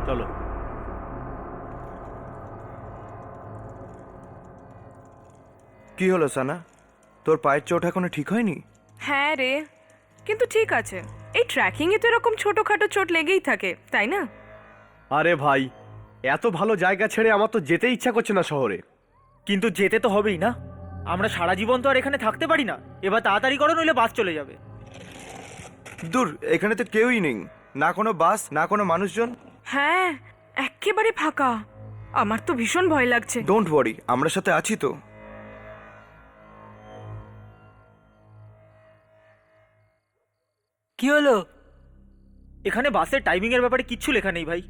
চলো। কি হলো সানা, তোর পায়ের চোট এখনো ঠিক হয়নি? হ্যাঁ রে, কিন্তু ঠিক আছে। এই ট্র্যাকিং এ তো এরকম ছোটখাটো চোট লেগেই থাকে, তাই না? আরে ভাই, এত ভালো জায়গা ছেড়ে আমার তো যেতে ইচ্ছা করছে না শহরে। কিন্তু যেতে তো হবেই না, আমরা সারা জীবন তো আর এখানে থাকতে পারি না। এবার তাড়াতাড়ি করো, নইলে বাস চলে যাবে। দূর, এখানে তো কেউই নেই, না কোনো বাস না কোনো মানুষজন। হ্যাঁ, একেবারে ফাঁকা। আমার তো ভীষণ ভয় লাগছে। ডোন্ট ওয়ারি, আমরা সাথে আছি তো। কি হলো? এখানে বাসের টাইমিং এর ব্যাপারে কিচ্ছু লেখা নেই ভাই।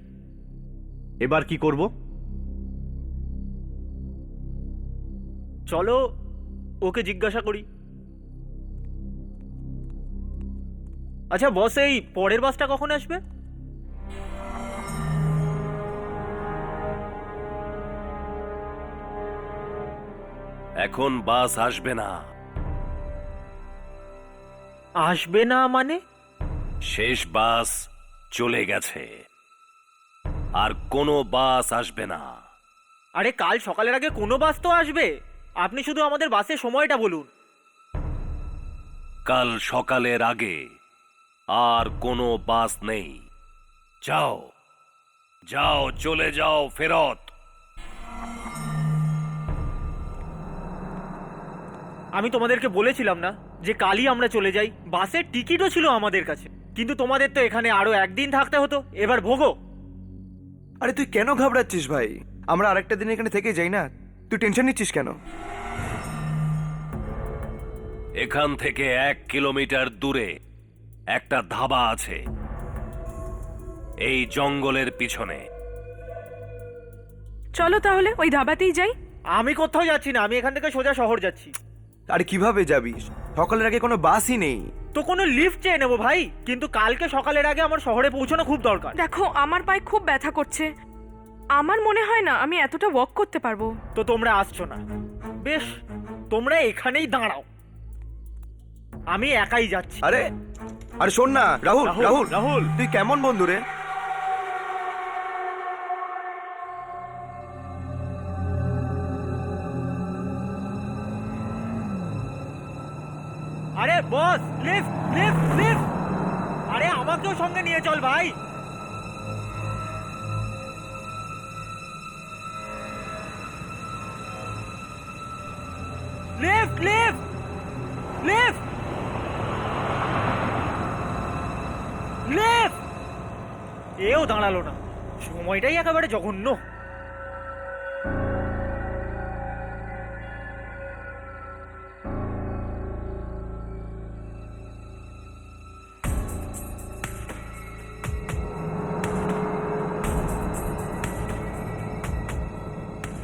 এবার কি করব? চলো ওকে জিজ্ঞাসা করি। আচ্ছা বস, এই পরের বাসটা কখন আসবে? এখন বাস আসবে না। আসবে না মানে? শেষ বাস চলে গেছে, আর কোনো বাস আসবে না। আরে কাল সকালের আগে কোনো বাস তো আসবে। আপনি শুধু আমাদের বাসের সময়টা বলুন। কাল সকালের আগে আর কোনো বাস নেই। যাও যাও, চলে যাও ফেরত। আমি তোমাদেরকে বলেছিলাম না যে কালই আমরা চলে যাই? বাসের টিকিটও ছিল আমাদের কাছে, কিন্তু তোমাদের তো এখানে আরো একদিন থাকতে হতো। এবার ভোগো। আরে তুই কেন ঘাবড়াচ্ছিস ভাই? আমরা আরেকটা দিন এখানে থেকে যাই না, তুই টেনশন নিচ্ছিস কেন? এখান থেকে 1 কিলোমিটার দূরে একটা ধাবা আছে, এই জঙ্গলের পিছনে। চলো তাহলে ওই ধাবাতেই যাই। আমি কোথাও যাচ্ছি না, আমি এখান থেকে সোজা শহর যাচ্ছি। আরে কিভাবে যাবি? সকালের আগে কোনো বাসই নেই। তো কোনো লিফট চেয়ে নেবো ভাই, কিন্তু কালকে সকালের আগে আমার শহরে পৌঁছানো খুব দরকার। দেখো, আমার পায়ে খুব ব্যথা করছে। আমার মনে হয় না আমি এতটা ওয়াক করতে পারবো। তো তোমরা আসছো না, বেশ, তোমরা এখানেই দাঁড়াও, আমি একাই যাচ্ছি। আরে আরে শোন না রাহুল, রাহুল, রাহুল রাহুল। তুই কেমন বন্ধু রে? আরে বস, লিফট লিফট লিফট! আরে আমাকেও সঙ্গে নিয়ে চল ভাই। Lift lift lift lift! এও দাঁড়ালো না, সময়টাই একেবারে জঘন্য।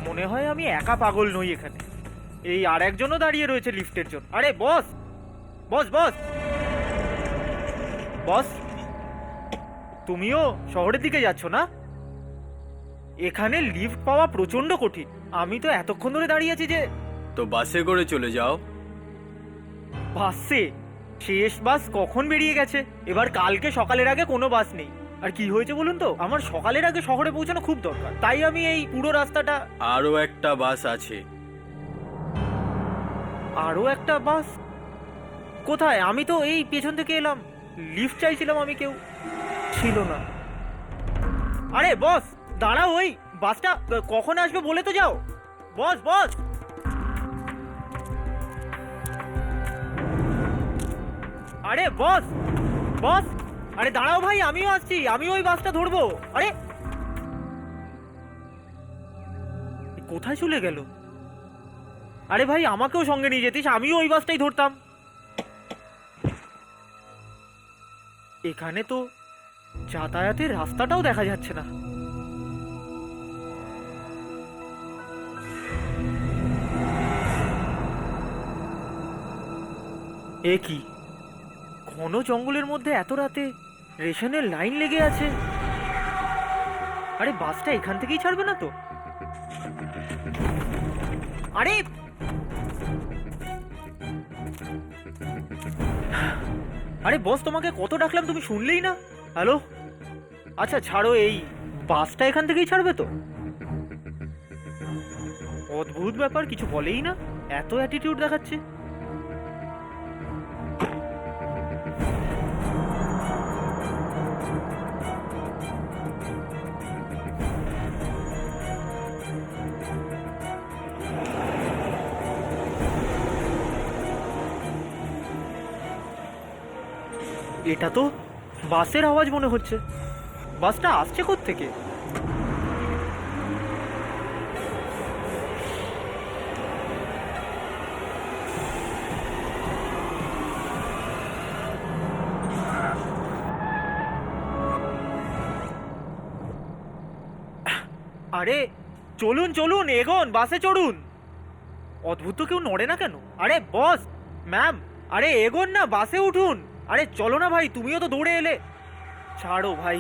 মনে হয় আমি একা পাগল নই এখানে, এই আর একজনও দাঁড়িয়ে রয়েছে লিফটের জন্য। আরে বস বস বস বস, তুমিও শহরের দিকে যাচ্ছ না? এখানে লিফট পাওয়া প্রচন্ড কঠিন। আমি তো এতক্ষণ ধরে দাঁড়িয়ে আছি যে। তো বাসে করে চলে যাও। বাসে? শেষ বাস কখন বেরিয়ে গেছে। এবার কালকে সকালের আগে কোনো বাস নেই। আর কি হয়েছে বলুন তো, আমার সকালের আগে শহরে পৌঁছানো খুব দরকার, তাই আমি এই পুরো রাস্তাটা। আরো একটা বাস আছে। আরো একটা বাস? কোথায়? আমি তো এই পেছন থেকে এলাম, লিফট চাইছিলাম, আমি কেউ ছিল না। আরে বস দাঁড়াও, ওই বাসটা কখন আসবে বলে তো যাও। বস বস! আরে বস বস! আরে দাঁড়াও ভাই, আমিও আসছি, আমিও ওই বাসটা ধরবো। আরে কোথায় চলে গেল? আরে ভাই, আমাকেও সঙ্গে নিয়ে যেতিস, আমিও ওই বাসটাই ধরতাম। এখানে তো যাতায়াতের রাস্তাটাও দেখা যাচ্ছে না। এ কি, ঘন জঙ্গলের মধ্যে এত রাতে রেশনের লাইন লেগে আছে। আরে বাসটা এখান থেকেই ছাড়বে না তো? আরে আরে বস, তোমাকে কত ডাকলাম, তুমি শুনলেই না। হ্যালো, আচ্ছা ছাড়ো, এই বাসটা এখান থেকেই ছাড়বে তো? অদ্ভুত ব্যাপার, কিছু বলেই না, এত অ্যাটিটিউড দেখাচ্ছে। এটা তো বাসের আওয়াজ মনে হচ্ছে। বাসটা আসছে কোত্থেকে? আরে চলুন চলুন, এগোন, বাসে চড়ুন। অদ্ভুত তো কেউ নড়ে না কেন? আরে বস, ম্যাম, আরে এগোন না, বাসে উঠুন। আরে চলো না ভাই, তুমিও তো দৌড়ে এলে। ছাড়ো ভাই।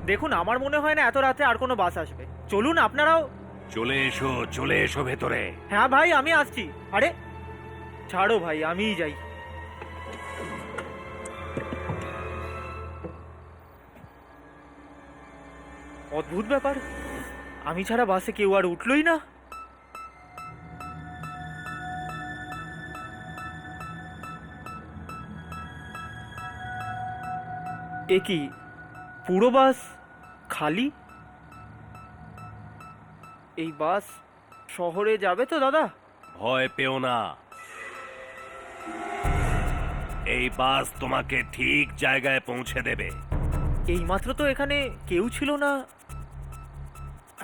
দেখুন, আমার মনে হয় না এত রাতে আর কোনো বাস আসবে। চলুন আপনারাও। চলে এসো ভেতরে। হ্যাঁ ভাই, আমি আসছি। আরে ছাড়ো ভাই, আমিই যাই। অদ্ভুত ব্যাপার, আমি ছাড়া বাসে কেউ আর উঠলই না। এ কি, পুরো বাস খালি? এই বাস শহরে যাবে তো দাদা? ভয় পেও না, এই বাস তোমাকে ঠিক জায়গায় পৌঁছে দেবে। এইমাত্র তো এখানে কেউ ছিল না।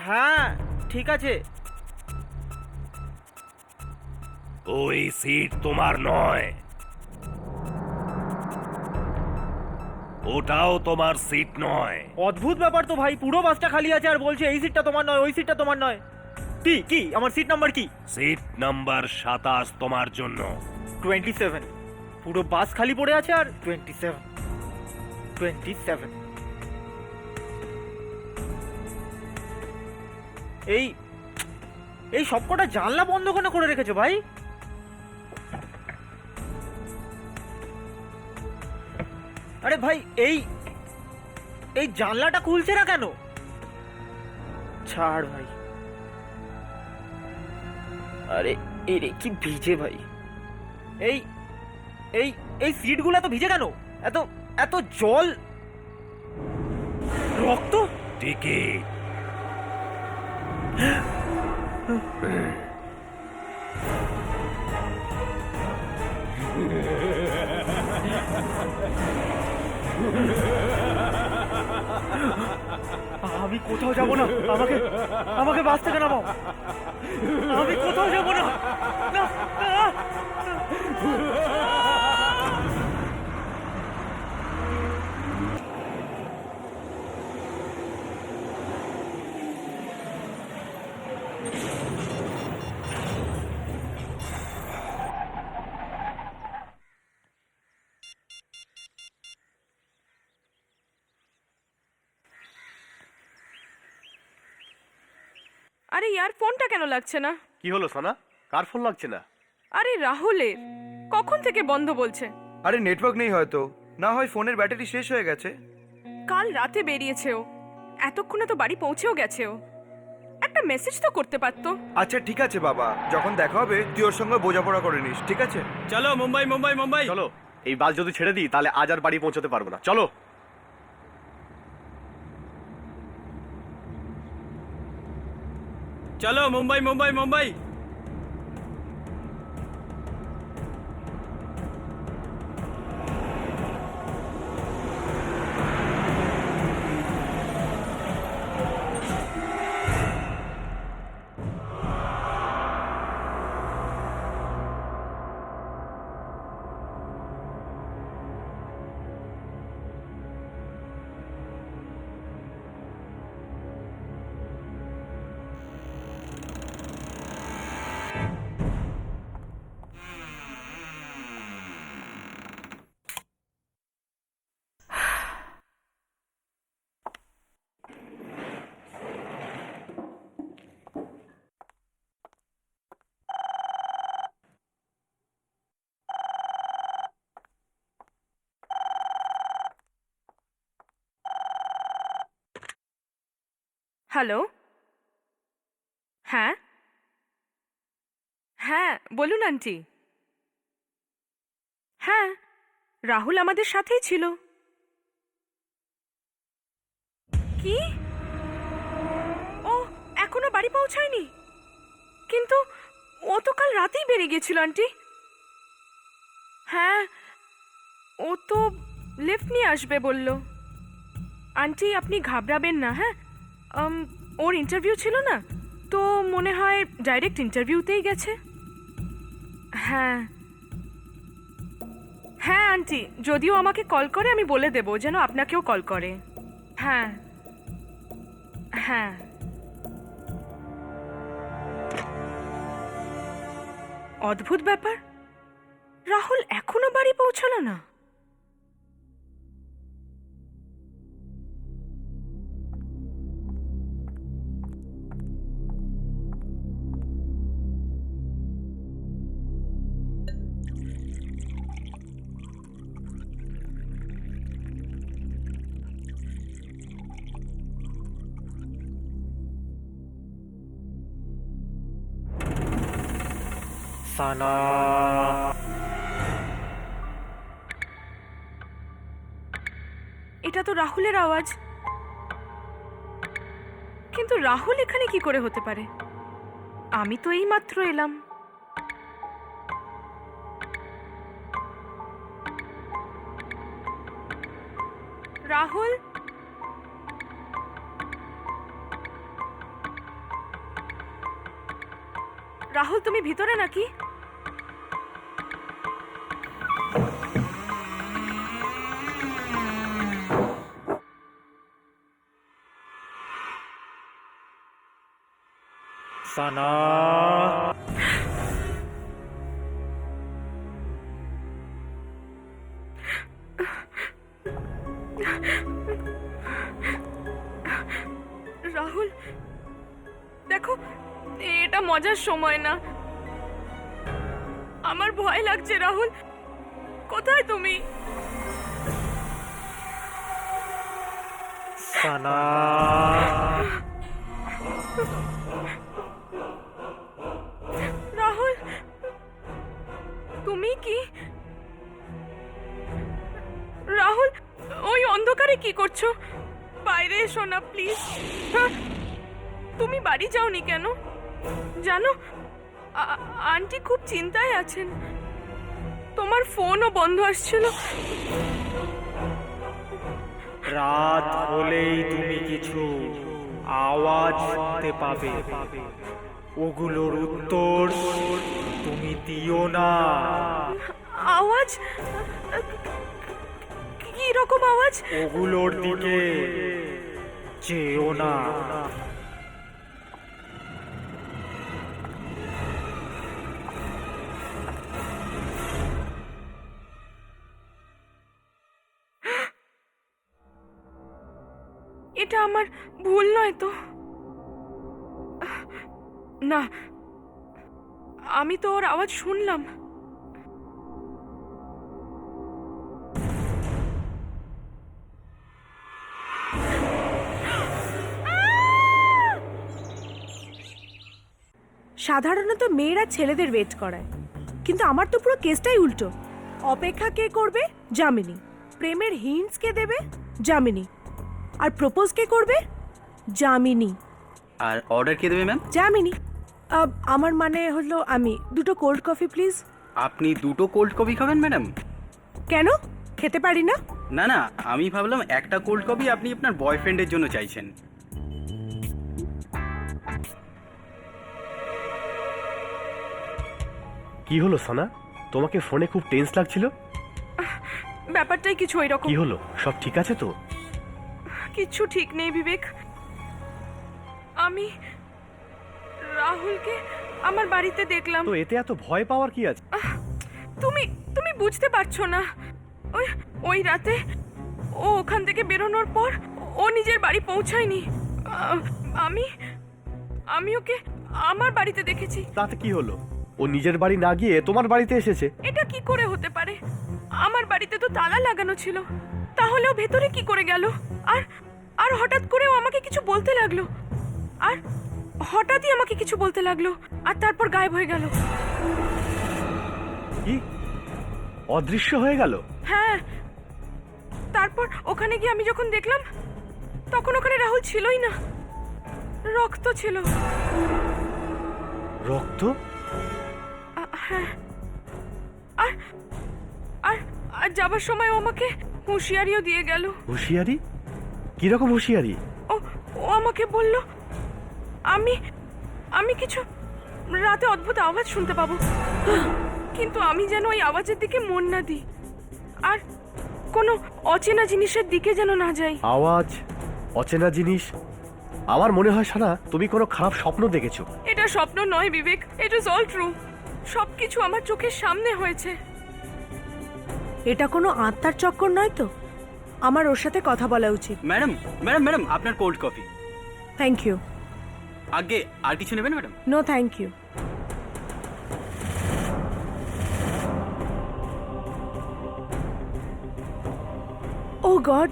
হ্যাঁ ঠিক আছে। ওই সিট তোমার নয়, ওটাও তোমার সিট নয়। অদ্ভুত ব্যাপার তো ভাই, পুরো বাসটা খালি আছে আর বলছে এই সিটটা তোমার নয়, ওই সিটটা তোমার নয়। কি কি আমার সিট নাম্বার কি? সিট নাম্বার 27 তোমার জন্য। 27? পুরো বাস খালি পড়ে আছে আর 27? 27? এই এই সবকটা জানলা বন্ধ কেন করে রেখেছো ভাই? আরে ভাই, এই এই জানলাটা খুলছে না কেন? ছাড় ভাই। আরে এই রে, কি ভিজে ভাই। এই এই এই সিটগুলো এত ভিজে কেন? এত এত জল, রক্ত। টিকিট। আমি কোথাও যাব না, আমাকে আমাকে বাস থেকে নামাও। আমি কোথাও যাব না। না, না। আরে ইয়ার ফোনটা কেন লাগছে না? কি হলো সোনা, কার ফোন লাগছে না? আরে রাহুলের, কখন থেকে বন্ধ বলছে। আরে নেটওয়ার্ক নেই হয়তো, না হয় ফোনের ব্যাটারি শেষ হয়ে গেছে। কাল রাতে বেরিয়েছে ও, এতক্ষণে তো বাড়ি পৌঁছেও গেছে ও। একটা মেসেজ তো করতে পারতো। আচ্ছা ঠিক আছে বাবা, যখন দেখা হবে তুই ওর সঙ্গে বোঝাপড়া করে নিস, ঠিক আছে? চলো মুম্বাই মুম্বাই মুম্বাই। চলো, এই বাস যদি ছেড়ে দিই তাহলে আজ আর বাড়ি পৌঁছতে পারবো না। চলো। চলো মুম্বাই মুম্বাই মুম্বাই। হ্যালো, হ্যাঁ হ্যাঁ বলুন আন্টি। হ্যাঁ, রাহুল আমাদের সাথেই ছিল। কি? ও এখনো বাড়ি পৌঁছায়নি? কিন্তু ও তো কাল রাতেই বেরিয়ে গেছিল আন্টি। হ্যাঁ, ও তো লিফট নিয়ে আসবে বলল। আন্টি আপনি ঘাবড়াবেন না, হ্যাঁ? ওর ইন্টারভিউ ছিল না, তো মনে হয় ডাইরেক্ট ইন্টারভিউতেই গেছে। হ্যাঁ হ্যাঁ আন্টি, যদিও আমাকে কল করে আমি বলে দেবো যেন আপনাকেও কল করে। হ্যাঁ হ্যাঁ। অদ্ভুত ব্যাপার, রাহুল এখনো বাড়ি পৌঁছালো না। সানা, এটা তো রাহুলের আওয়াজ, কিন্তু রাহুল এখানে কি করে হতে পারে? আমি তো এই মাত্র এলাম। রাহুল, রাহুল তুমি ভিতরে নাকি? সানা, রাহুল দেখো, এটা মজার সময় না, আমার ভয় লাগছে। রাহুল কোথায় তুমি? সানা, রাহুল তুমি কি? রাহুল ওই অন্ধকারে কি করছো? বাইরে এসো না প্লিজ। তুমি বাড়ি যাওনি কেন? জানো আন্টি খুব চিন্তায় আছেন, তোমার ফোনও বন্ধ আসছিল। রাত হলেই তুমি কিছু আওয়াজ শুনতে পাবে, ওগুলোর উত্তর তুমি দিও না। আওয়াজ? কি রকম আওয়াজ? ওগুলোর দিকে যেও না। এটা আমার ভুল নয় তো? না, আমি তো ওর আওয়াজ শুনলাম। সাধারণত মেয়েরা ছেলেদের ওয়েট করায়, কিন্তু আমার তো পুরো কেসটাই উল্টো। অপেক্ষা কে করবে? যামিনী। প্রেমের হিন্টস কে দেবে? যামিনী। আর প্রপোজ কে করবে? যামিনী। আর অর্ডার কে দেবে ম্যাম? যামিনী। আমার মানে হলো আমি 2টো কোল্ড কফি প্লিজ। আপনি 2টো কোল্ড কফি খাবেন ম্যাডাম? কেন, খেতে পারি না? না না, আমি ভাবলাম একটা কোল্ড কফি আপনি আপনার বয়ফ্রেন্ডের জন্য চাইছেন। কি হলো সানা, তোমাকে ফোনে খুব টেন্স লাগছিল? ব্যাপারটাই কিছু ওইরকম। কি হলো, সব ঠিক আছে তো? কিচ্ছু ঠিক নেই বিবেক। আমি রাহুলকে আমার বাড়িতে দেখলাম। তো এতে এত ভয় পাওয়ার কি আছে? তুমি তুমি বুঝতে পারছো না, ওই ওই রাতে ও ওখান থেকে বেরোনোর পর ও নিজের বাড়ি পৌঁছায়নি। আমি আমি ওকে আমার বাড়িতে দেখেছি। তাতে কি হলো? ও নিজের বাড়ি না গিয়ে তোমার বাড়িতে এসেছে। এটা কি করে হতে পারে? আমার বাড়িতে তো তালা লাগানো ছিল, তাহলে ও ভেতরে কি করে গেল? আর আর হঠাৎ করে ও আমাকে কিছু বলতে লাগলো। আর হঠাৎই আমাকে কিছু বলতে লাগলো আর তারপর গায়েব হয়ে গেল। কি অদৃশ্য হয়ে গেল? হ্যাঁ, তারপর ওখানে গিয়ে আমি যখন দেখলাম তখন ওখানে রাহুল ছিলই না, রক্ত ছিল। রক্ত? হ্যাঁ, আর আর আর যাবার সময় ও আমাকে হুঁশিয়ারিও দিয়ে গেল। হুঁশিয়ারি? কিরকম হুঁশিয়ারি? ও ও আমাকে বলল আমি আমি কিছু রাতে অদ্ভুত আওয়াজ শুনতে পাবো, কিন্তু আমি যেন ওই আওয়াজের দিকে মন না দিই আর কোনো অচেনা জিনিসের দিকে যেন না যাই। আওয়াজ, অচেনা জিনিস। আমার মনে হয় সানা তুমি কোনো খারাপ স্বপ্ন দেখেছো। এটা স্বপ্ন নয় বিবেক, ইট ইজ অল ট্রু। সবকিছু আমার চোখের সামনে হয়েছে। এটা কোনো আত্মার চক্কর নয় তো? আমার ওর সাথে কথা বলা উচিত। ম্যাডাম ম্যাডাম ম্যাডাম আপনার কোল্ড কফি। Thank you. আগে আর কিছু নেবেন madam? No thank you. Oh god,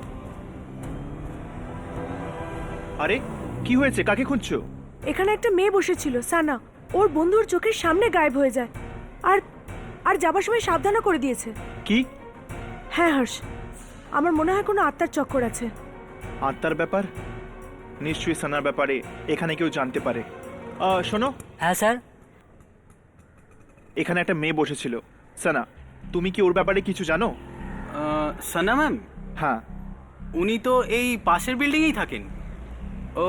আরে কি হয়েছে? কাকে খুঁজছো? এখানে একটা মেয়ে বসেছিল সানা, ওর বন্ধুর চোখের সামনে গায়েব হয়ে যায় আর আর যাবার সময় সাবধানও করে দিয়েছে। কি হ্যাঁ হর্ষ, আমার মনে হয় কোনো আত্মার চক্কর আছে। আত্মার ব্যাপার? নিশ্চয়ই সানার ব্যাপারে এখানে কেউ জানতে পারে। শোনো, হ্যাঁ স্যার। এখানে একটা মেয়ে বসেছিল। সানা, তুমি কি ওর ব্যাপারে কিছু জানো? সানা ম্যাম, হ্যাঁ। উনি তো এই পাশের বিল্ডিংয়েই থাকেন, ও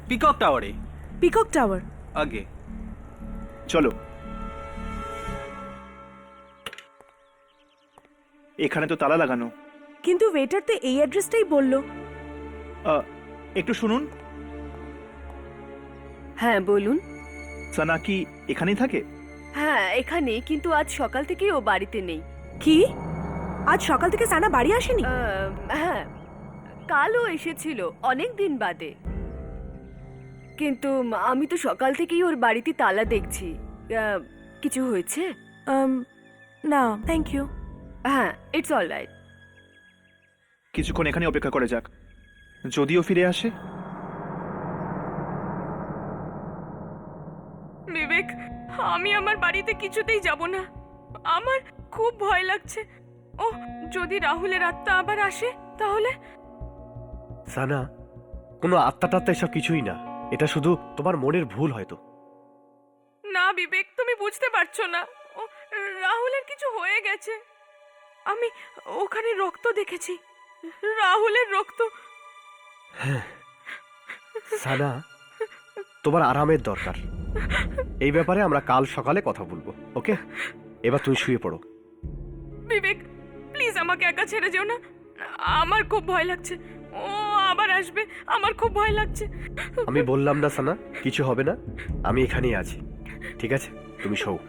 পিকক টাওয়ারে। Peacock tower? আগে চলো। এখানে তো তালা লাগানো। কিন্তু ওয়েটার তো এই অ্যাড্রেসটাই বললো। একটু শুনুন। হ্যাঁ বলুন। সানা কি এখানেই থাকে? হ্যাঁ এখানে, কিন্তু আজ সকাল থেকেই ও বাড়িতে নেই। কি? আজ সকাল থেকে সানা বাড়ি আসেনি? হ্যাঁ, কালও এসেছিল অনেক দিন বাদে, কিন্তু আমি তো সকাল থেকেই ওর বাড়িতে তালা দেখছি। কিছু হয়েছে? না থ্যাংক ইউ। হ্যাঁ, ইটস অল রাইট। কিছুক্ষণ এখানে অপেক্ষা করে যাক, যদিও ফিরে আসে। বিবেক, আমি আমার বাড়িতে কিছুতেই যাব না। আমার খুব ভয় লাগছে। ও যদি রাহুলের আত্মা আবার আসে তাহলে? সানা, কোনো আত্মা টাত্মা এসব কিছুই না। এটা শুধু তোমার মনের ভুল হয়তো। না বিবেক, তুমি বুঝতে পারছো না। ও রাহুলের কিছু হয়ে গেছে। আমি ওখানে রক্ত দেখেছি, রাহুলের রক্ত। সানা, তোমার আরামের দরকার। এই ব্যাপারে আমরা কাল সকালে কথা বলবো, ওকে? এবার তুমি শুয়ে পড়ো। বিবেক প্লিজ আমাকে একা ছেড়ে যেও না, আমার খুব ভয় লাগছে। ও আবার আসবে, আমার খুব ভয় লাগছে। আমি বললাম না সানা, কিছু হবে না। আমি এখানেই আছি, ঠিক আছে? তুমি শোও।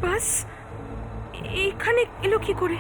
বাস এখানে এলো কি করে?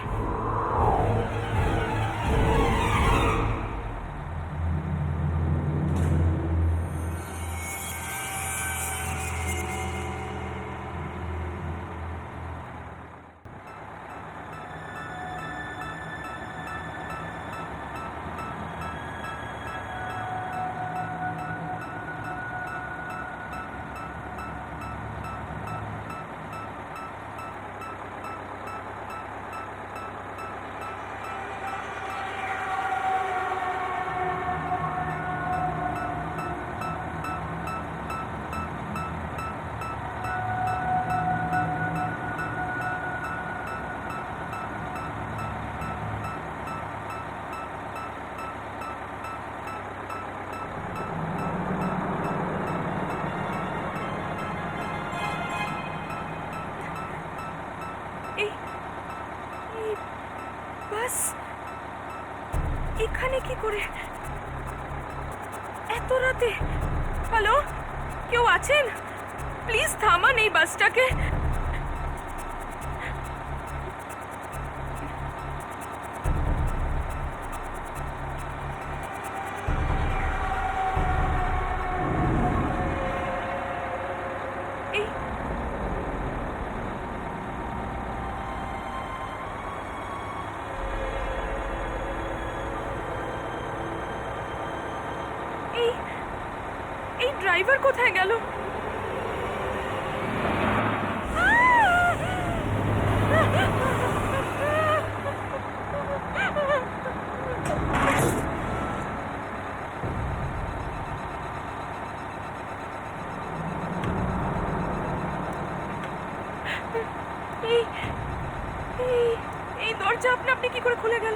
এই এই বাস এখানে কি করে এত রাতে? হ্যালো, কেউ আছেন? প্লিজ থামান এই বাসটাকে। এই এই এই ড্রাইভার কোথায় গেল? এই এই- এই দরজা আপনা আপনি কি করে খুলে গেল?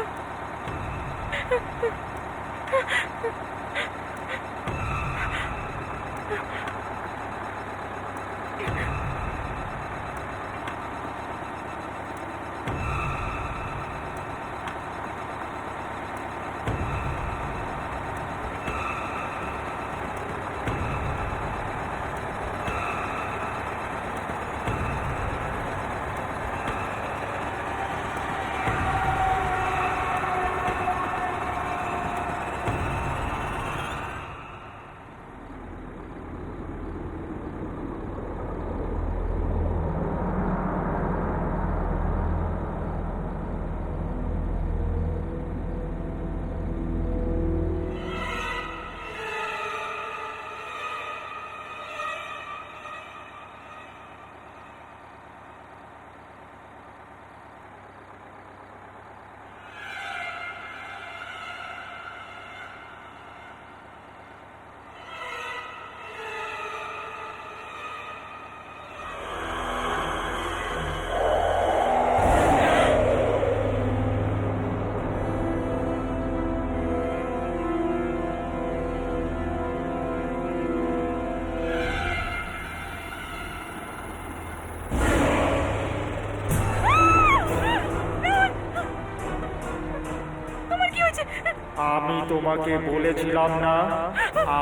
আমি তোমাকে বলেছিলাম না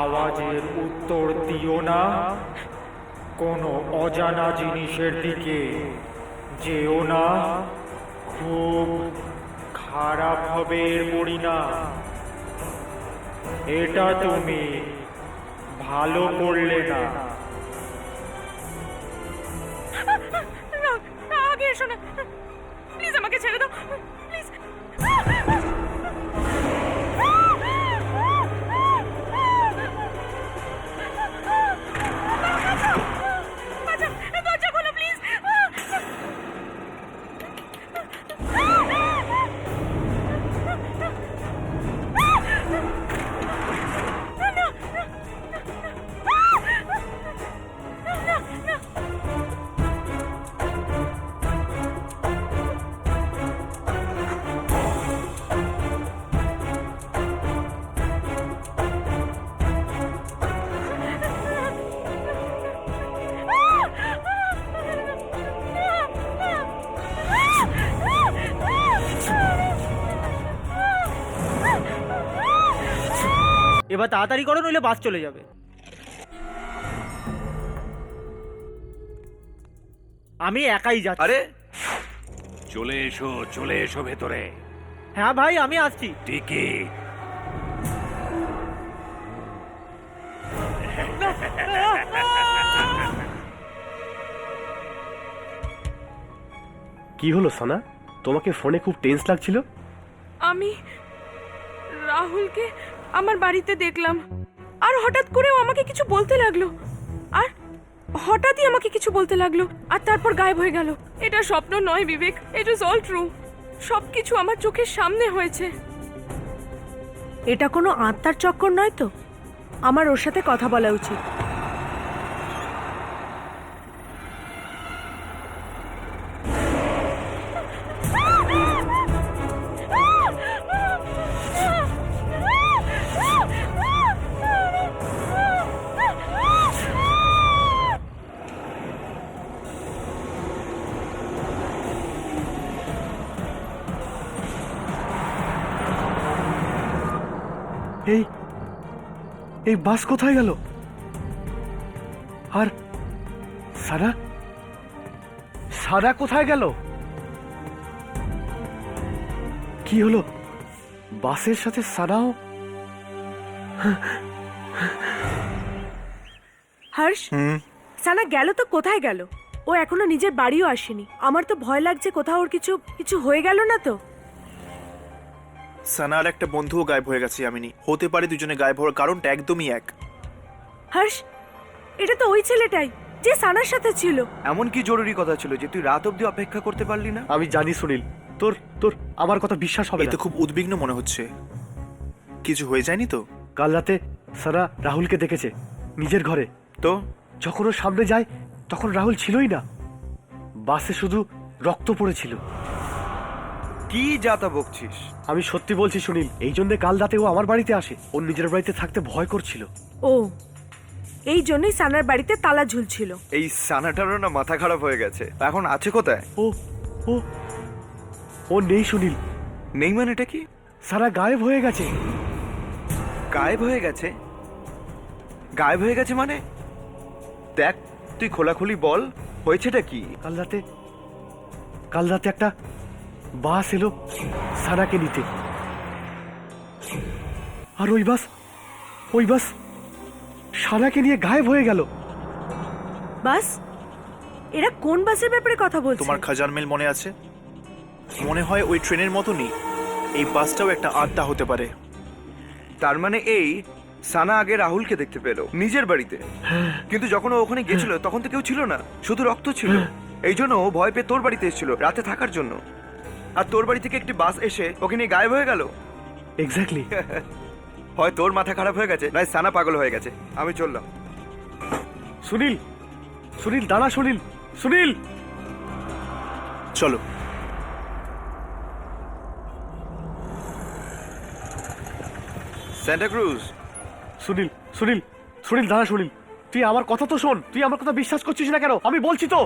আওয়াজের উত্তর দিও না, কোনো অজানা জিনিসের দিকে যেও না, খুব খারাপ হবে এর পরিণাম। এটা তুমি ভালো করলে না। আগে এসো না, প্লিজ আমাকে ছেড়ে দাও, প্লিজ। দরজা খোলো প্লিজ। এবার তাড়াতাড়ি করো, নইলে বাস চলে যাবে। আমি একাই যাচ্ছি। আরে চলে এসো ভেতরে। হ্যাঁ ভাই, আমি আসছি। টিকিট। কি হলো সানা, তোমাকে ফোনে খুব টেন্স লাগছিল? আমি রাহুলকে আমার বাড়িতে দেখলাম, আর হঠাৎ করেও আমাকে কিছু বলতে লাগলো, আর হঠাৎই আমাকে কিছু বলতে লাগলো, আর তারপর গায়েব হয়ে গেল। এটা স্বপ্ন নয় বিবেক, ইট ইজ অল ট্রু। সবকিছু আমার চোখের সামনে হয়েছে। এটা কোনো আত্মার চক্কর নয় তো? আমার ওর সাথে কথা বলা উচিত। এই এই বাস কোথায় গেল? আর সানা, সানা কোথায় গেল? কি হলো? বাসের সাথে সানাও? হর্ষ, সানা গেল তো কোথায় গেল? ও এখনো নিজের বাড়িও আসেনি। আমার তো ভয় লাগছে কোথাও ওর কিছু কিছু হয়ে গেল না তো। সানার একটা বন্ধুও গায়েব হয়ে গেছে ইয়ামিনী। হতে পারে দুজনে গায়েব হওয়ার কারণটা একদমই এক। হর্ষ, এটা তো ওই ছেলেটাই যে সানার সাথে ছিল। এমন কি জরুরি কথা ছিল যে তুই রাত অবধি অপেক্ষা করতে পারলি না? আমি জানি সুনীল, তোর তোর আমার কথা বিশ্বাস হবে এই না। তো খুব উদ্বিগ্ন মনে হচ্ছে। কিছু হয়ে যায়নি তো? কাল রাতে সানা রাহুলকে দেখেছে নিজের ঘরে। তো যখন ও সামনে যায় তখন রাহুল ছিলই না, বাসে শুধু রক্ত পড়েছিল। কি যাতা বকছিস? আমি সত্যি বলছি সুনীল, এই জন্য কাল রাতে ও আমার বাড়িতে আসে। ওর নিজের বাড়িতে থাকতে ভয় করছিল। ও, এই জন্যই সানার বাড়িতে তালা ঝুলছিল। এই সানাটারও না মাথা খারাপ হয়ে গেছে। এখন আছে কোথায়? ও ও ও নেই সুনীল। নেই মানে এটা কি? সারা গায়েব হয়ে গেছে। গায়েব হয়ে গেছে? গায়েব হয়ে গেছে মানে? দেখ, তুই খোলাখুলি বল, হয়েছেটা কি? কাল রাতে একটা বাস এলো সারাকে নিতে, আর ওই বাস সারাকে নিয়ে গায়েব হয়ে গেল। বাস? এরা কোন বাসের ব্যাপারে কথা বলছে? তোমার খাজার মেল মনে আছে? মনে হয় ওই ট্রেনের মতনই এই বাসটাও একটা আত্মা হতে পারে। তার মানে এই সানা আগে রাহুলকে দেখতে পেল নিজের বাড়িতে, কিন্তু যখন ও ওখানে গেছিল তখন তো কেউ ছিল না, শুধু রক্ত ছিল। এই জন্য ও ভয় পেয়ে তোর বাড়িতে এসেছিল রাতে থাকার জন্য, আর তোর বাড়ি থেকে একটি বাস এসে ওকে নিয়ে গায়েব হয়ে গেল। এক্স্যাক্টলি। হয় তোর মাথা খারাপ হয়ে গেছে, নয় সানা পাগল হয়ে গেছে। আমি চললাম। সুনীল, সুনীল দাঁড়া, সুনীল। চলো। Santa cruise. সুনীল দাঁড়া। সুনীল, তুই আমার কথা তো শোন। তুই আমার কথা বিশ্বাস করছিস না কেন? আমি বলছি তো।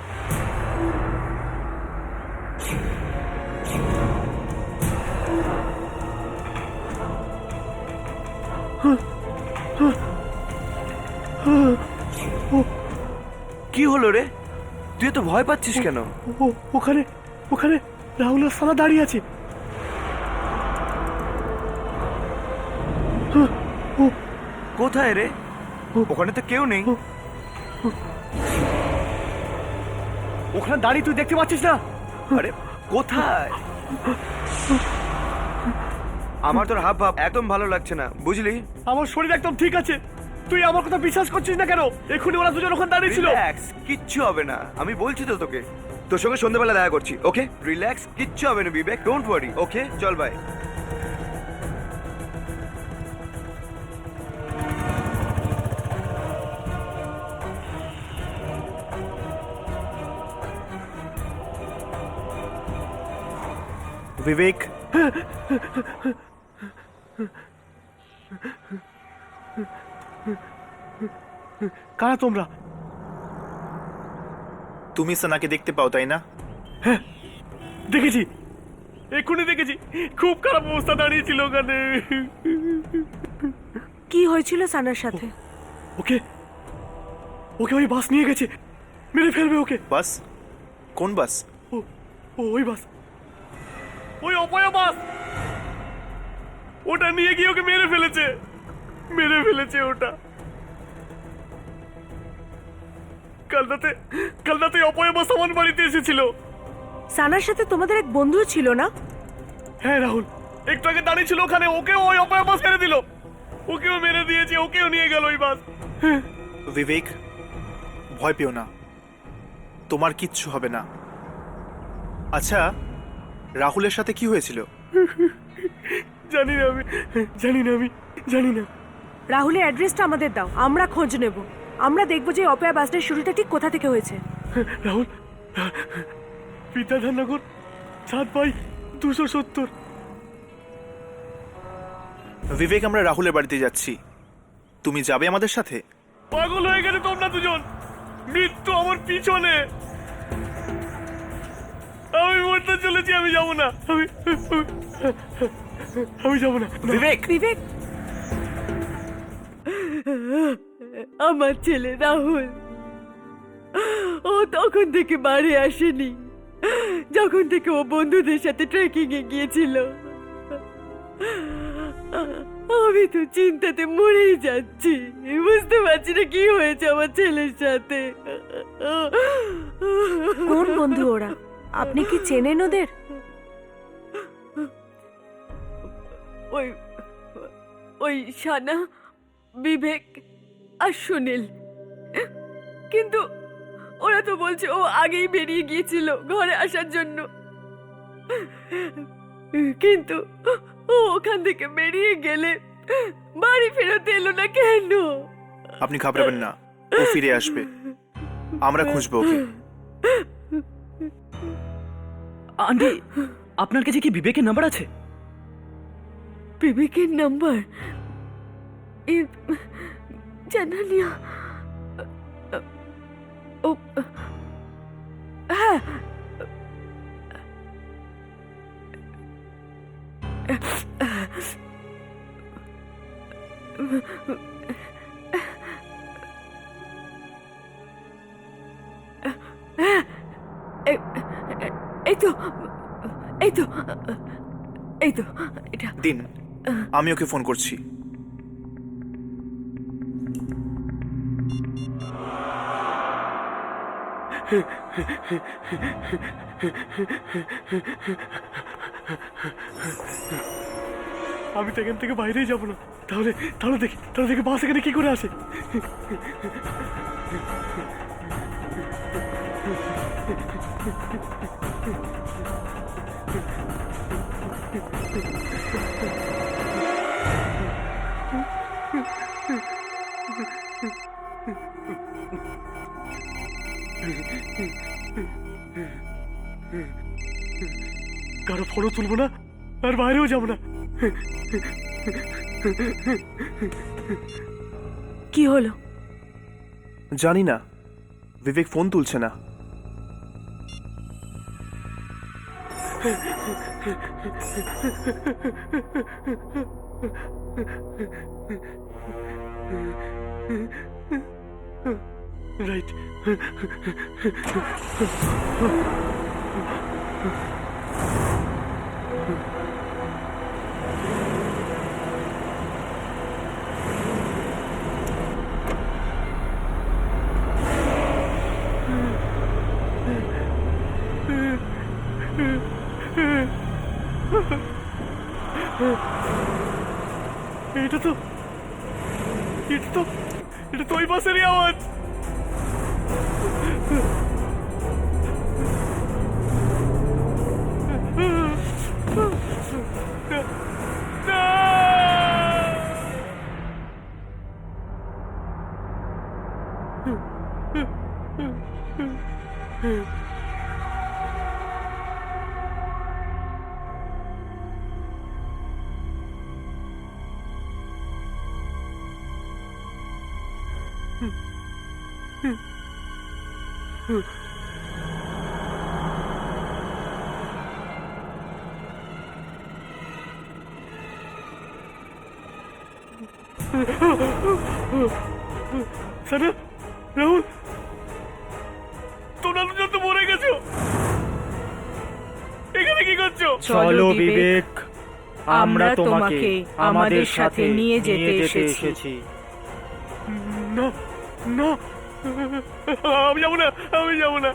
কি হলো রে? তুই তো ভয় পাচ্ছিস কেন? ওখানে রাহুল আর সানা দাঁড়িয়ে আছে। কোথায় রে? ওখানে তো কেউ নেই। ওখানে দাঁড়িয়ে তুই দেখতে পাচ্ছিস না? আরে কোথায়? আমার তোর হাব ভাব একদম ভালো লাগছে না, বুঝলি? আমার শরীর একদম ঠিক আছে। তুই আমার কথা বিশ্বাস করছিস না কেন? এক্ষুনি ওরা দুজন ওখানে দাঁড়িয়ে ছিল। রিল্যাক্স, কিচ্ছু হবে না। আমি বলছি তো তোকে, তোর সঙ্গে সন্ধ্যাবেলা দেখা করছি। ওকে, রিল্যাক্স, কিচ্ছু হবে না বিবেক, ডোন্ট ওয়ারি। ওকে, চল বাই। বিবেক, কারা তোমরা? তুমি সানাকে দেখতে পাও তাই না? দেখেছি, এক্ষুনি দেখেছি। খুব খারাপ অবস্থা দাঁড়িয়েছিল ওখানে। কি হয়েছিল সানার সাথে? ওকে ওই বাস নিয়ে গেছে, মেরে ফেলবে ওকে। বাস? কোন বাস? ওই বাস, ওই অপয়া বাস, ওটা নিয়ে গিয়ে ওকে মেরে ফেলেছে ওটা। কাল রাতে অপয়া বাস আমার বাড়িতে এসেছিল। সানার সাথে তোমাদের এক বন্ধু ছিল না? হ্যাঁ রাহুল, একটু আগে দাঁড়িয়ে ছিল ওখানে, ওকেও ওই অপয়া বাস মেরে দিল, ওকেও মেরে দিয়েছে, ওকেও নিয়ে গেল ওই বাস। বিবেক, ভয় পেও না, তোমার কিচ্ছু হবে না। আচ্ছা, রাহুলের সাথে কি হয়েছিল? জানি না। রাহুলের অ্যাড্রেসটা আমাদের দাও, আমরা খোঁজ নেব। আমরা দেখব যে অপয়া বাসটার শুরুটা ঠিক কোথা থেকে হয়েছে। রাহুল, বিদ্যাধরনগর 7/270। বিবেক, আমরা রাহুলের বাড়িতে যাচ্ছি, তুমি যাবে আমাদের সাথে? পাগল হয়ে গেছে তোমরা দুজন, মৃত্যু আমার পিছনে, আমি মরতে চলেছি, আমি যাব না, আমি যাব না। বিবেক, বিবেক, আমার ছেলে রাহুল, ও তখন থেকে বাড়ি আসেনি যখন থেকে ও বন্ধুদের সাথে ট্রেকিং এ গিয়েছিল। আমি তো চিন্তাতে মরেই যাচ্ছি, বুঝতে পারছি না কি হয়েছে আমার ছেলের সাথে। কোন বন্ধু ওরা? আপনি কি চেনেন ওদের? ওই ওই সানা, বিবেক আর সুনীল। কিন্তু ওরা তো বলছে ও আগেই বেরিয়ে গিয়েছিল ঘরে আসার জন্য, কিন্তু ও ওখান থেকে বেরিয়ে গেলে বাড়ি ফেরত এলো না কেন? আপনি ঘাবড়াবেন না, ও ফিরে আসবে, আমরা খুঁজবো ওকে। আন্টি, আপনার কাছে কি বিবেকের নাম্বার আছে? বিবেকের নাম্বার জানালিয়া? ও হ্যাঁ, এই তো এটা দিন, আমি ওকে ফোন করছি। আমি তো এখান থেকে বাইরেই যাবো না। তাহলে দেখি বাস এখানে কি করে আসে। কারো ফটো তুলবো না, আর বাইরেও যাবো না। কি হলো? জানি না, বিবেক ফোন তুলছে না। রাইট। এটা তো ওই বাসেরই আওয়াজ। সানা, রাহুল, তোমরা দুজন তো মরে গেছো। কি করছো? চলো বিবেক, আমরা তোমাকে আমাদের সাথে নিয়ে যেতে এসেছি। না না, আমি যাবো না, আমি যাবো না,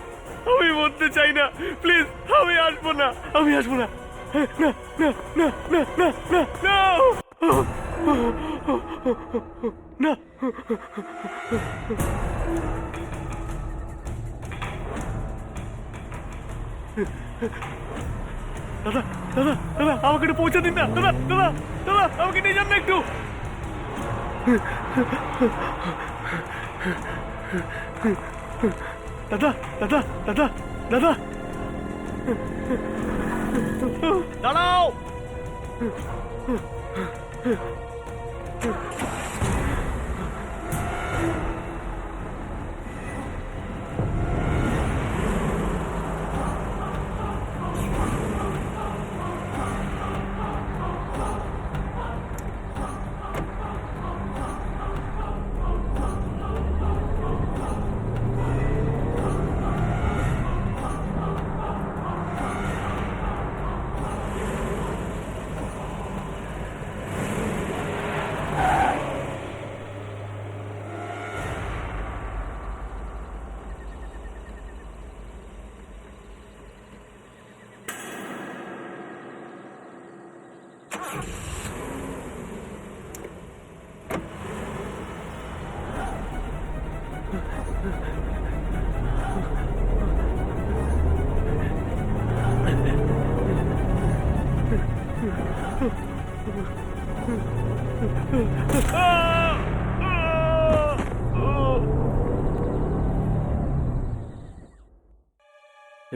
আমি মরতে চাই না, প্লিজ, আমি আসবো না, আমি আসবো না, না না না না না না না না। দাদা দাদা দাদা, আমাকে একটু পৌঁছে দিন না, দাদা দাদা দাদা, আমাকে নিয়ে যান না একটু। দাদা দাদা দাদা দাদা, দাঁড়াও।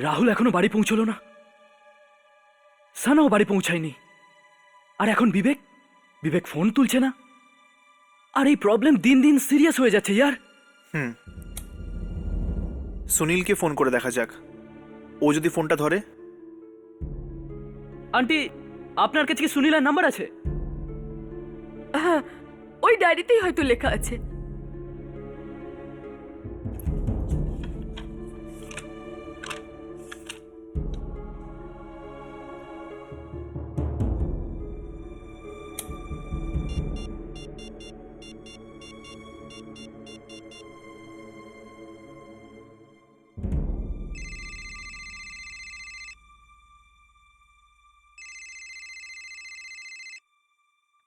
রাহুল এখনো বাড়ি পৌঁছলো না, সানাও বাড়ি পৌঁছায়নি, আর এখন বিবেক বিবেক ফোন তুলছে না। আর এই প্রবলেম দিন দিন সিরিয়াস হয়ে যাচ্ছে ইয়ার। সুনীলকে ফোন করে দেখা যাক, ও যদি ফোনটা ধরে। আন্টি, আপনার কাছে কি সুনীলের নাম্বার আছে? হ্যাঁ, ওই ডায়েরিতেই হয়তো লেখা আছে।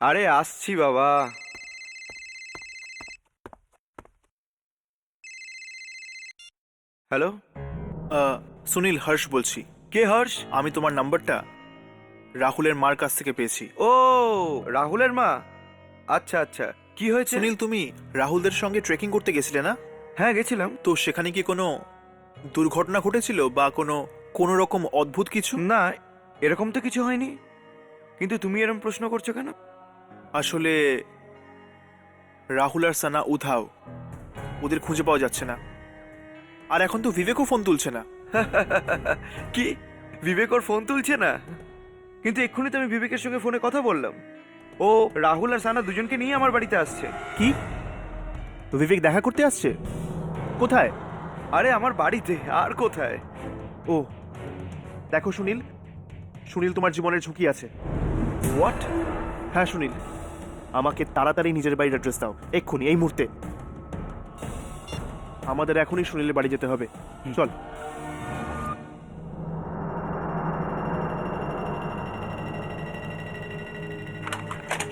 আরে আসছি বাবা। হ্যালো, সুনীল, হর্ষ বলছি। কে হর্ষ? আমি তোমার নাম্বারটা রাহুলের মার কাছ থেকে পেয়েছি। ও, রাহুলের মা। আচ্ছা আচ্ছা, কি হয়েছে? সুনীল, তুমি রাহুলদের সঙ্গে ট্রেকিং করতে গেছিলে না? হ্যাঁ গেছিলাম। তো সেখানে কি কোনো দুর্ঘটনা ঘটেছিল বা কোনো রকম অদ্ভুত কিছু? না, এরকম তো কিছু হয়নি, কিন্তু তুমি এরকম প্রশ্ন করছো কেন? আসলে রাহুল আর সানা উধাও, ওদের খুঁজে পাওয়া যাচ্ছে না। আর এখন তো বিবেকও ফোন তুলছে না। কি, বিবেক ওর ফোন তুলছে না? কিন্তু এক্ষুনি তো আমি বিবেকের সঙ্গে ফোনে কথা বললাম। ও রাহুল আর সানা দুজনকে নিয়ে আমার বাড়িতে আসছে। কি, বিবেক দেখা করতে আসছে? কোথায়? আরে আমার বাড়িতে, আর কোথায়? ও দেখো সুনীল, সুনীল তোমার জীবনের ঝুঁকি আছে। হোয়াট? হ্যাঁ সুনীল, আমাকে তাড়াতাড়ি নিজের বাড়ির অ্যাড্রেস দাও, এক্ষুনি, এই মুহূর্তে। আমাদের এখনই সুনীলের বাড়ি যেতে হবে, চল।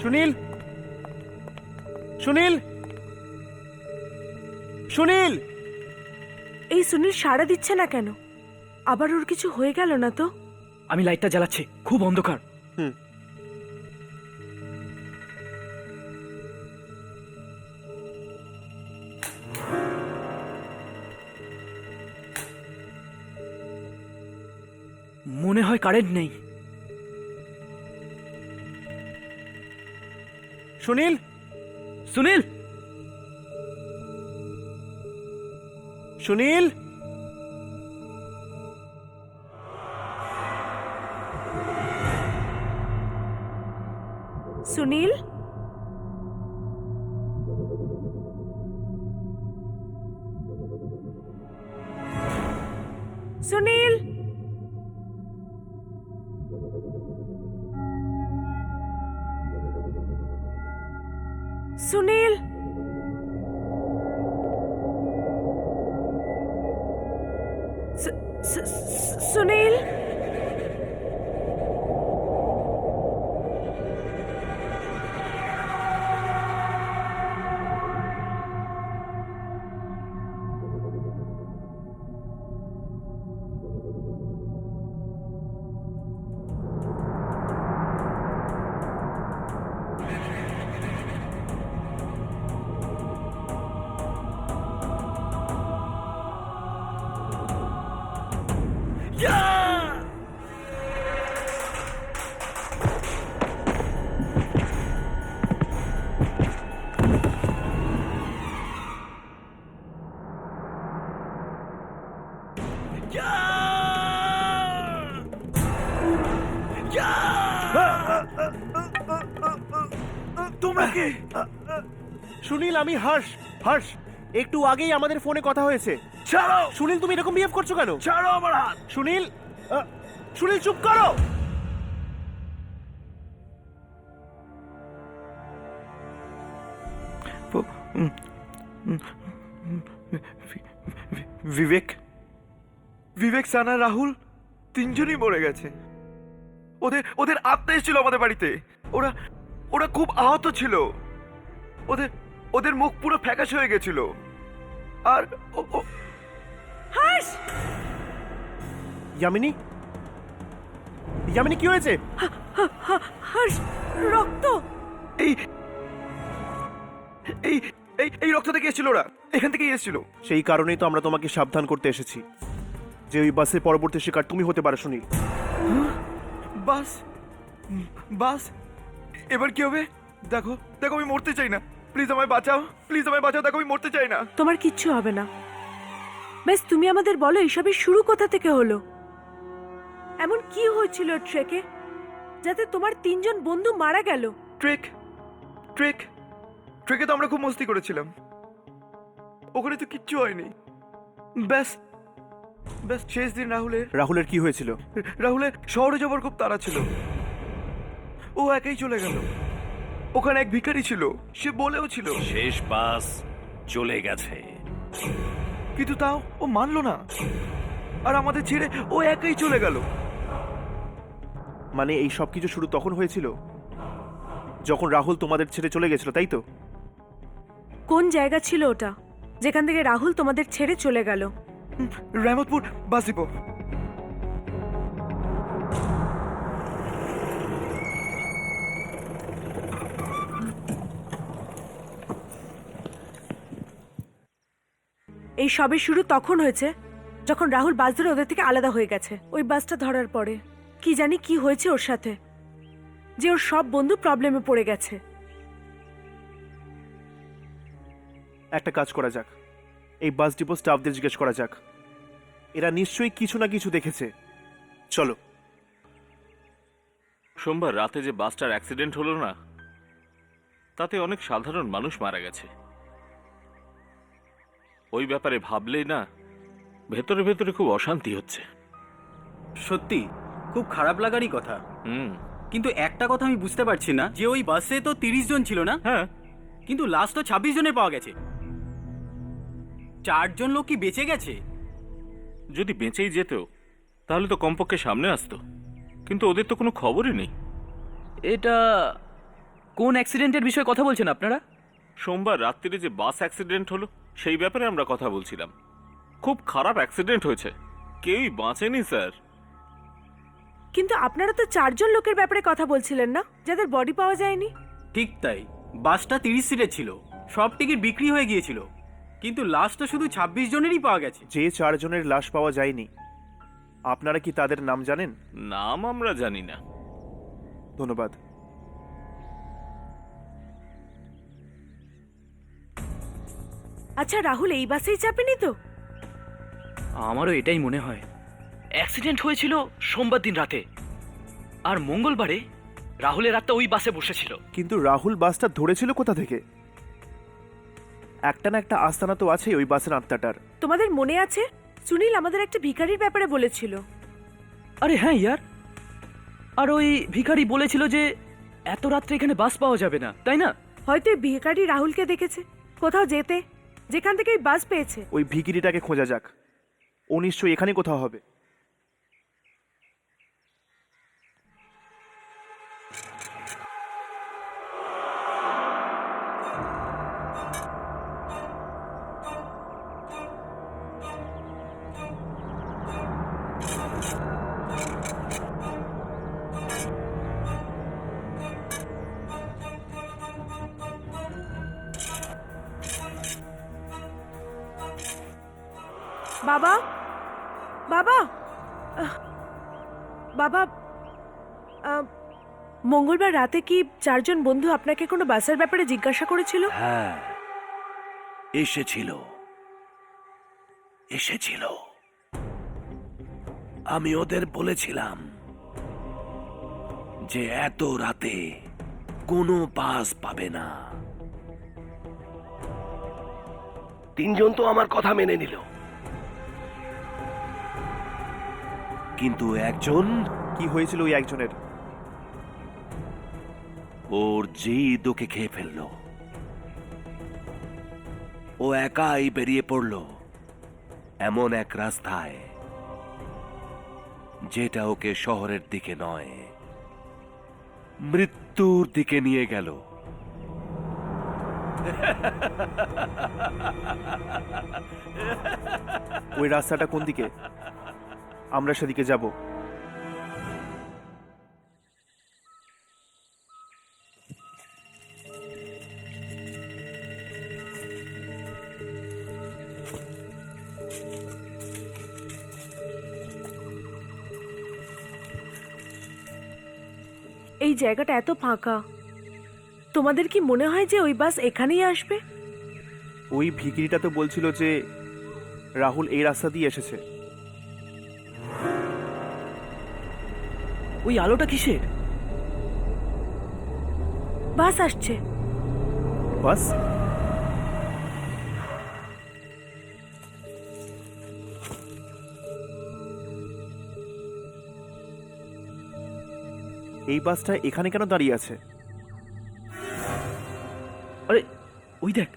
সুনীল, সুনীল, সুনীল! এই সুনীল সাড়া দিচ্ছে না কেন? আবার ওর কিছু হয়ে গেল না তো? আমি লাইটটা জ্বালাচ্ছি, খুব অন্ধকার। মনে হয় কারেন্ট নেই। সুনীল, সুনীল, সুনীল! সুনীল, সুনীল! সুনীল সুনীল তোমরা কে? সুনীল, আমি হর্ষ। হর্ষ, একটু আগেই আমাদের ফোনে কথা হয়েছে। ছাড়ো! সুনীল, তুমি এরকম বিহেভ করছো কেন? ছাড়ো আমার হাত! সুনীল, সুনীল চুপ করো। বিবেক, বিবেক, সানা, রাহুল তিনজনই মরে গেছে। ওদের ওদের আত্মা এসেছিল আমাদের বাড়িতে। ওরা ওরা খুব আহত ছিল। ওদের ওদের মুখ পুরো ফ্যাকাশে হয়ে গেছিল। আর হর্ষ, ইয়ামিনী, ইয়ামিনী কি হয়েছে? হর্ষ, রক্ত। এই এই এই এই রক্ত থেকে এসেছিল, ওরা এখান থেকেই এসেছিল। সেই কারণেই তো আমরা তোমাকে সাবধান করতে এসেছি যে ওই বাসের পরবর্তী শিকার তুমি হতে পারো। সুনীল, বাস, বাস, এবার কি হবে? দেখো, দেখো, আমি মরতে চাই না। প্লিজ আমায় বাঁচাও, প্লিজ আমায় বাঁচাও। দেখো, আমি মরতে চাই না। তোমার কিচ্ছু হবে না। বেশ, তুমি আমাদের বলো এসবের শুরু কোথা থেকে হলো? এমন কি হয়েছিল ট্রেকে যাতে তোমার 3 জন বন্ধু মারা গেল? ট্রেক, ট্রেক, ট্রেকে তো আমরা খুব মস্তি করেছিলাম। ওখানে তো কিচ্ছু হয়নি। ব্যাস, ব্যাস শেষ দিন রাহুলের কি হয়েছিল? রাহুলের শহরে যাবার খুব তাড়া ছিল। ও একাই চলে গেল। ওখানে এক ভিখারি ছিল, সে বলেও ছিল, শেষ বাস চলে গেছে। কিন্তু তাও ও মানলো না। আর আমাদের ছেড়ে ও একাই চলে গেল। মানে এই সব কিছু শুরু তখন হয়েছিল যখন রাহুল তোমাদের ছেড়ে চলে গেছিল, তাই তো? কোন জায়গা ছিল ওটা যেখান থেকে রাহুল তোমাদের ছেড়ে চলে গেল? Rahmatpur bus depot. এই সবের শুরু তখন হয়েছে যখন রাহুল বাস ধরে ওদের থেকে আলাদা হয়ে গেছে। ওই বাসটা ধরার পরে কি জানি কি হয়েছে ওর সাথে, যে ওর সব বন্ধু প্রবলেমে পড়ে গেছে। একটা কাজ করা যাক, এই বাস ডিপো স্টাফদের জিজ্ঞেস করা যাক। এরা নিশ্চয়ই কিছু না কিছু দেখেছে। চলো। সোমবার রাতে যে বাসটার অ্যাক্সিডেন্ট হলো না, তাতে অনেক সাধারণ মানুষ মারা গেছে। ওই ব্যাপারে ভাবলেই না ভেতরে ভেতরে খুব অশান্তি হচ্ছে। সত্যি খুব খারাপ লাগারই কথা। কিন্তু একটা কথা আমি বুঝতে পারছি না, যে ওই বাসে তো 30 জন ছিল না? হ্যাঁ, কিন্তু লাস্ট তো 26 জনের পাওয়া গেছে। 4 জন লোক কি বেঁচে গেছে? যদি বেঁচেই যেত তাহলে তো কমপক্ষে সামনে আসতো, কিন্তু ওদের তো কোনো খবরই নেই। এটা কোন অ্যাক্সিডেন্টের বিষয়ে কথা বলছেন আপনারা? সোমবার রাত্রিরে যে বাস অ্যাক্সিডেন্ট হলো সেই ব্যাপারে আমরা কথা বলছিলাম। খুব খারাপ অ্যাক্সিডেন্ট হয়েছে, কেউই বাঁচেনি স্যার। কিন্তু আপনারা তো 4 জন লোকের ব্যাপারে কথা বলছিলেন না, যাদের বডি পাওয়া যায়নি? ঠিক তাই, বাসটা 30 সিটের ছিল, সব টিকিট বিক্রি হয়ে গিয়েছিল, কিন্তু লাস্ট তো শুধু 26 জনেরই পাওয়া গেছে। যে 4 জনের লাশ পাওয়া যায়নি, আপনারা কি তাদের নাম জানেন? নাম আমরা জানি না। ধন্যবাদ। আচ্ছা, রাহুল এই বাসেই চাপেনি তো? আমারও এটাই মনে হয়। অ্যাক্সিডেন্ট হয়েছিল সোমবার দিন রাতে, আর মঙ্গলবারে রাহুলের আত্মা ওই বাসে বসেছিল। কিন্তু রাহুল বাসটা ধরেছিল কোথা থেকে? একটা না একটা আস্তানা তো আছে ওই বাসের আত্মাটার। তোমাদের মনে আছে সুনীল আমাদের একটা ভিখারির ব্যাপারে বলেছিল? আরে হ্যাঁ ইয়ার, আর ওই ভিখারি বলেছিল যে এত রাত্রে এখানে বাস পাওয়া যাবে না, তাই না? হয়তো এই ভিখারি রাহুলকে দেখেছে কোথাও যেতে, যেখান থেকে এই বাস পেয়েছে। ওই ভিকিরিটাকে খোঁজা যাক, ও নিশ্চয়ই এখানে কোথাও হবে। বাবা, বাবা, আহ, বাবা, মঙ্গলবার রাতে কি 4 জন বন্ধু আপনাকে কোনো বাসের ব্যাপারে জিজ্ঞাসা করেছিল? হ্যাঁ, এসেছিল। আমি ওদের বলেছিলাম যে এত রাতে কোনো বাস পাবে না। 3 জন তো আমার কথা মেনে নিল, কিন্তু একজন, কি হয়েছিল ওই একজনের? ওর জিদ ওকে খেয়ে ফেললো। ও একাই বেরিয়ে পড়ল এমন এক রাস্তায় যেটা ওকে শহরের দিকে নয়, মৃত্যুর দিকে নিয়ে গেল। ওই রাস্তাটা কোন দিকে? আমরা সেদিকে যাব। এই জায়গাটা এত ফাঁকা, তোমাদের কি মনে হয় যে ওই বাস এখানেই আসবে? ওই ভিকিরিটা তো বলছিল যে রাহুল এই রাস্তা দিয়ে এসেছে। ওই আলোটা কিসের? বাস আসছে। বাস? এই বাসটা এখানে কেন দাঁড়িয়ে আছে? আরে ওই দেখ,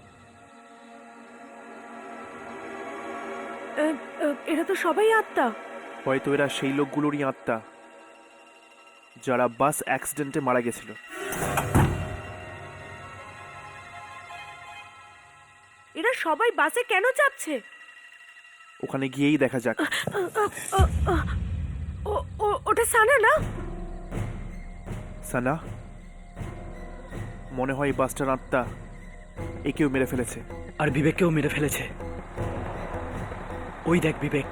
এরা তো সবাই আত্মা। হয়তো এরা সেই লোকগুলোরই আত্মা যারা বাস অ্যাক্সিডেন্টে মারা গেছিল। এরা সবাই বাসে কেন চাপছে? ওখানে গিয়েই দেখা যাক। ওটা সানা না? সানা, মনে হয় বাসটার আত্মা একেও মেরে ফেলেছে। আর বিবেককেও মেরে ফেলেছে। ওই দেখ বিবেক।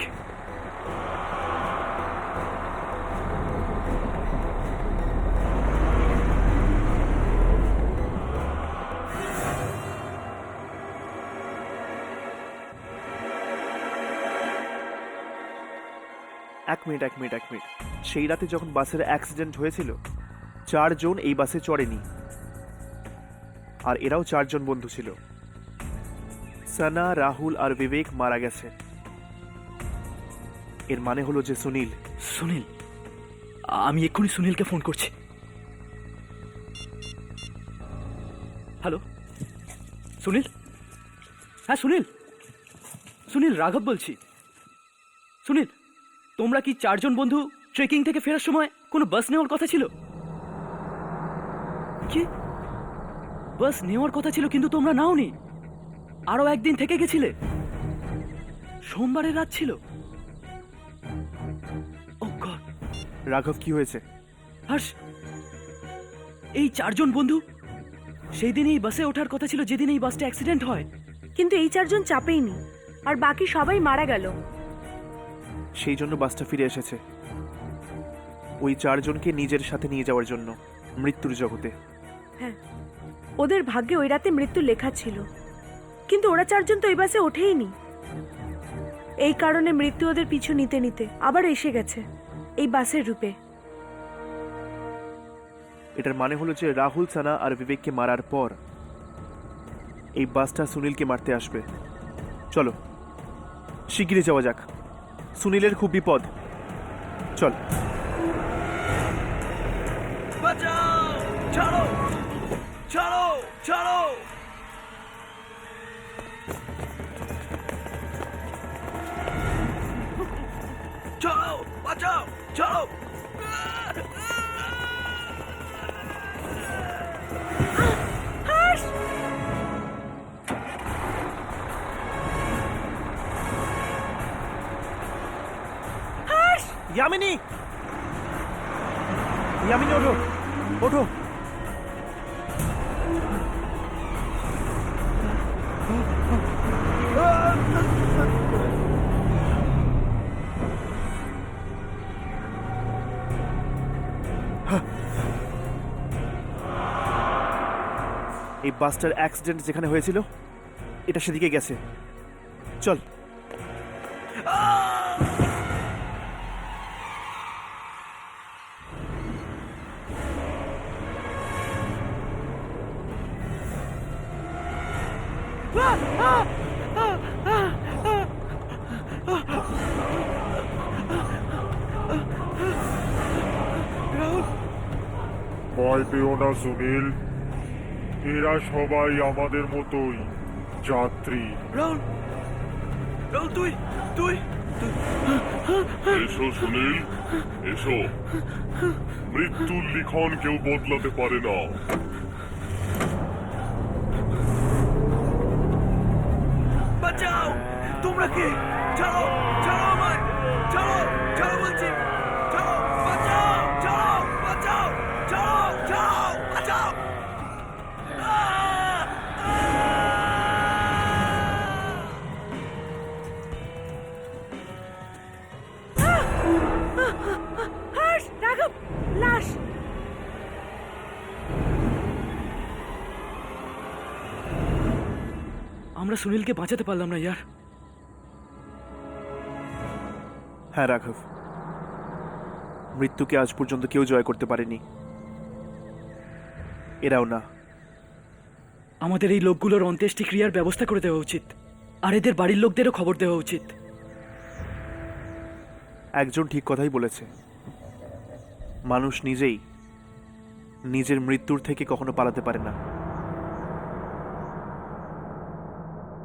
এক মিনিট। সেই রাতে যখন বাসের অ্যাক্সিডেন্ট হয়েছিল 4 জন এই বাসে চড়েনি, আর এরাও 4 জন বন্ধু ছিল। সানা, রাহুল আর বিবেক মারা গেছে। এর মানে হলো যে সুনীল। আমি এক্ষুনি সুনীলকে ফোন করছি। হ্যালো সুনীল? হ্যাঁ সুনীল, রাঘব বলছি। সুনীল, তোমরা কি 4 জন বন্ধু ট্রেকিং থেকে ফেরার সময় কোনো বাস নেওয়ার কথা ছিল? কি? বাস নেওয়ার কথা ছিল কিন্তু তোমরা নাওনি? আরো একদিন থেকে গেছিলে? সোমবারের রাত ছিল। ও গড! রাঘব, কি হয়েছে? হর্ষ, এই 4 জন বন্ধু সেই দিন এই বাসে ওঠার কথা ছিল যেদিন এই বাসটা অ্যাক্সিডেন্ট হয়। কিন্তু এই 4 জন চাপেইনি, আর বাকি সবাই মারা গেল। সেই জন্য বাসটা ফিরে এসেছে ওই 4 জনকে নিজের সাথে নিয়ে যাওয়ার জন্য মৃত্যুর জগতে। হ্যাঁ, ওদের ভাগ্যে ওই রাতে মৃত্যু লেখা ছিল, কিন্তু ওরা 4 জন তো এই বাসে ওঠেইনি। এই কারণে মৃত্যু ওদের পিছু নিতে নিতে আবার এসে গেছে এই বাসের রূপে। এটার মানে হলো যে রাহুল, সানা আর বিবেককে মারার পর এই বাসটা সুনীলকে মারতে আসবে। চলো শিগগিরই যাওয়া যাক, সুনীলের খুব বিপদ। চল। ছাড়ো ছাড়ো ছাড়ো বাঁচাও ছাড়ো ইয়ামিনী ইয়ামিনী ওঠো ওঠো এই বাসটার অ্যাক্সিডেন্ট যেখানে হয়েছিল এটা সেদিকে গেছে চল ভয় পেও না সুনীল, এরা সবাই আমাদের মতোই যাত্রী। রাহুল রাহুল তুই তুই এসো সুনীল, এসো। মৃত্যুর লিখন কেউ বদলাতে পারে না। বাঁচাও তোমরা কে ছাড়ো ছাড়ো আমায় ছাড়ো ছাড়ো বলছি ছাড়ো বাঁচাও ছাড়ো বাঁচাও ছাড়ো ছাড়ো বাঁচাও হর্ষ, রাঘব, লাশ। আমরা সুনীলকে বাঁচাতে পারলাম না ইয়ার। হ্যাঁ রাঘব, মৃত্যুকে আজ পর্যন্ত কেউ জয় করতে পারেনি, এরাও না। আমাদের এই লোকগুলোর অন্ত্যেষ্টিক্রিয়ার ব্যবস্থা করে দেওয়া উচিত, আর এদের বাড়ির লোকদেরও খবর দেওয়া উচিত। একজন ঠিক কথাই বলেছে, মানুষ নিজেই নিজের মৃত্যুর থেকে কখনো পালাতে পারে না।